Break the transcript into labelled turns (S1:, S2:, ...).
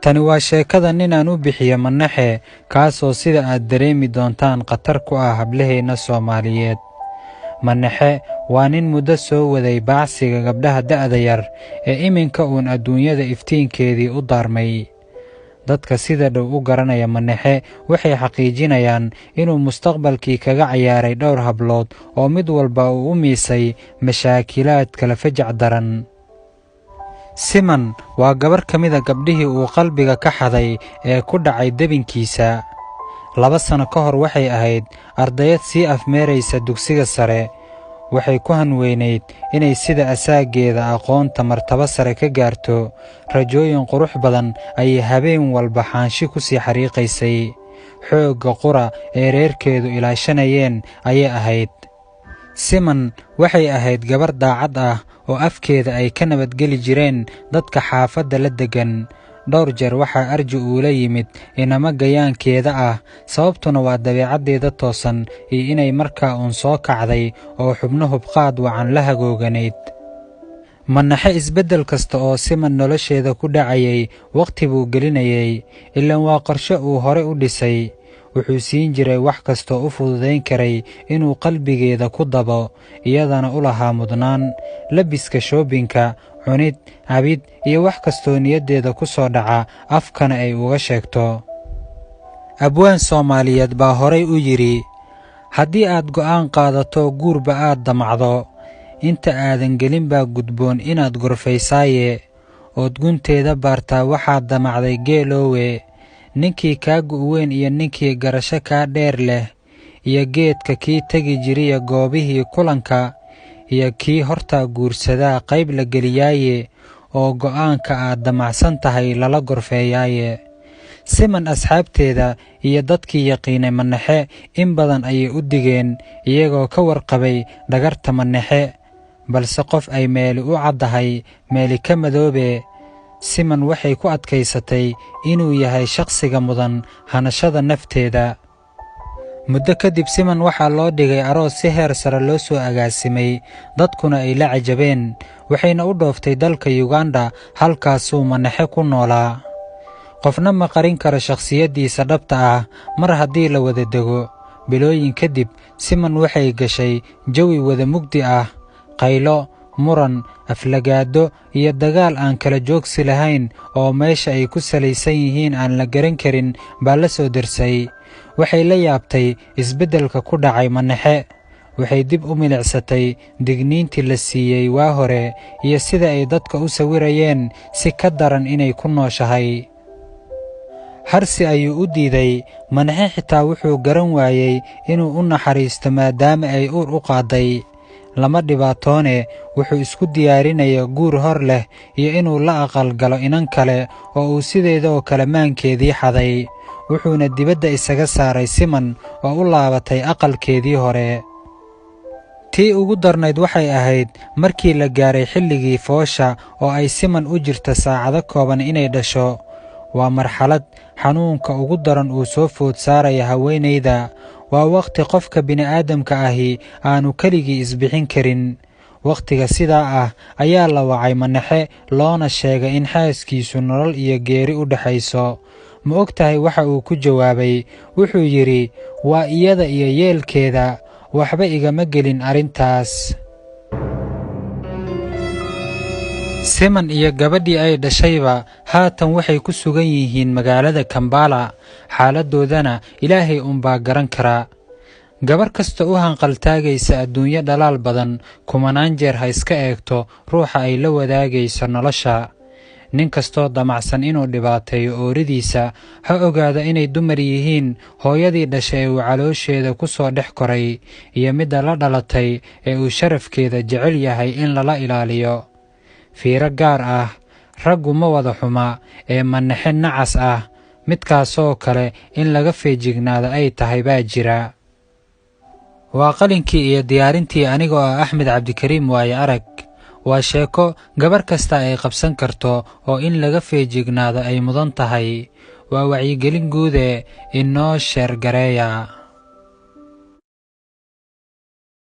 S1: tani waa sheekada nin aan u bixiyo Manaxe, kaasoo sida aad dareemi doontaan khatar ku ah hablaheena Soomaaliyeed. Manaxe waa nin muddo soo waday baacsiga gabdhaha da'da yar ee iminka uun adduunyada iftiinkeedii u daarmay. dadka sida dhow u garanaya Manaxe waxay xaqiijinayaan inuu mustaqbalkii kaga ciyaaray dhowr hablood oo mid walba uu u miisay mashaakilaad kala fajac daran. Siman waa gabar ka mid ah gabdhihii uu qalbiga ka xaday ee ku dhacay debinkiisa. 2 sano ka hor waxay ahayd ardayad sii afmeeraysa dugsiga sare. waxay ku hanweynayd inay sida asaageeda aqoonta martaba sare ka gaarto. rajooyin qurux badan ayay habeen walba xaanshi ku sii xariiqaysay. xoogga qura ee reerkeedu ilaashanayeen ayay ahayd. Siman waxay ahayd gabar daacad ah oo afkeeda ay ka nabadgeli jireen dadka xaafadda la degan. dhowr jeer waxaa arji uula yimid inama gayaankeeda ah, sababtuna waa dabeecaddeeda toosan iyo inay markaa uun soo kacday oo xubno hubqaad wacan la hagooganayd. Manaxe isbeddel kasta oo Siman nolosheeda ku dhacayay waqti buu gelinayay, ilaan waa qorshe uu hore u dhisay. wuxuu siin jiray wax kastoo u fududayn karay inuu qalbigeeda ku dabo, iyadana u lahaa mudnaan. labiska shoobinka, cunid, cabid iyo wax kastoo niyaddeeda ku soo dhaca afkana ay uga sheegto. abwaan Soomaaliyeed baa horay u yidhi, haddii aad go'aan qaadato guurba aad damacdo, inta aadan gelin baa gudboon inaad gorfaysaaye, ood gunteeda baartaa waxaad damacday geeloowe. ninkii kaa gu'weyn iyo ninkii garasho kaa dheer leh, iyo geedka kii tegi jiriya goobihii kulanka, iyo kii hortaa guursadaa qayb la geliyaaye, oo go'aanka aad damacsan tahay lala gorfeeyaaye. Siman asxaabteeda iyo dadkii yaqiinay Manaxe in badan ayay u digeen, iyagoo ka warqabay dhagarta Manaxe, balse qof ay meeli u caddahay meeli ka madoobe. Siman waxay ku adkaysatay inuu yahay shaqsiga mudan hanashada nafteeda. muddo kadib Siman waxaa loo dhigay aroos si heer sare loo soo agaasimay, dadkuna ay la cajabeen. waxayna u dhooftay dalka Uganda, halkaasuu Manaxe ku noolaa. qofna ma qarin karo shakhsiyaddiisa dhabta ah mar haddii la wada dego. bilooyin kadib Siman waxay gashay jawi wada mugdi ah, qaylo, muran, aflagaado iyo dagaal aan kala joogsi lahayn oo meesha ay ku salaysan yihiin aan la garan karin baa la soo dirsay. waxay la yaabtay isbeddelka ku dhacay Manaxe. waxay dib u milicsatay digniintii la siiyey waa hore iyo sida ay dadka u sawirayeen si ka daran inay ku nooshahay. harsi ayuu u diiday. Manaxe xitaa wuxuu garan waayey inuu u naxariisto maadaama ay uur u qaaday. lama dhibaatoone, wuxuu isku diyaarinaya guur hor leh iyo inuu la aqal galo inan kale oo uu sideeda oo kale maankeedii xaday. wuxuuna dibadda isaga saaray Siman oo u laabatay aqalkeedii hore. tii ugu darnayd waxay ahayd markii la gaaray xilligii foosha oo ay Siman u jirta saacado kooban inay dhasho. waa marxalad xanuunka ugu daran uu soo food saaraya haweenayda. waa waqti qofka bini'aadamka ahi aanu keligii isbixin karin. wakhtiga sidaa ah ayaa la wacay Manaxe, loona sheegay in xaaskiisu nolol iyo geeri u dhexayso. ma og tahay waxa uu ku jawaabay? wuxuu yidhi, waa iyada iyo yeelkeeda, waxba igama gelin arrintaas. Siman iyo gabadhii ay dhashayba haatan waxay ku sugan yihiin magaalada Kampala, xaaladdoodana Ilaahay unbaa garan kara. gabar kasta u hanqaltaagaysa adduunyo dhalaal badan, kumanaan jeer ha iska eegto ruuxa ay la wadaagayso nolosha. nin kastoo damacsan inuu dhibaateeyo ooridiisa ha ogaada inay dumar yihiin. hooyadii dhashay ee uu caloosheeda ku soo dhex koray iyo midda la dhalatay ee uu sharafkeeda jecel yahay in lala ilaaliyo. fiiro gaar ah, raggu ma wada xuma ee Manaxe nacas ah, midkaasoo kale in laga feejignaado ay tahay baa jira. waa qalinkii iyo diyaarintii anigoo ah Axmed Cabdikariim waaye arag. waa sheeko gabar kasta ay qabsan karto oo in laga feejignaado ay mudan tahay. waa wacyigelin guude inoo sheer gareeya.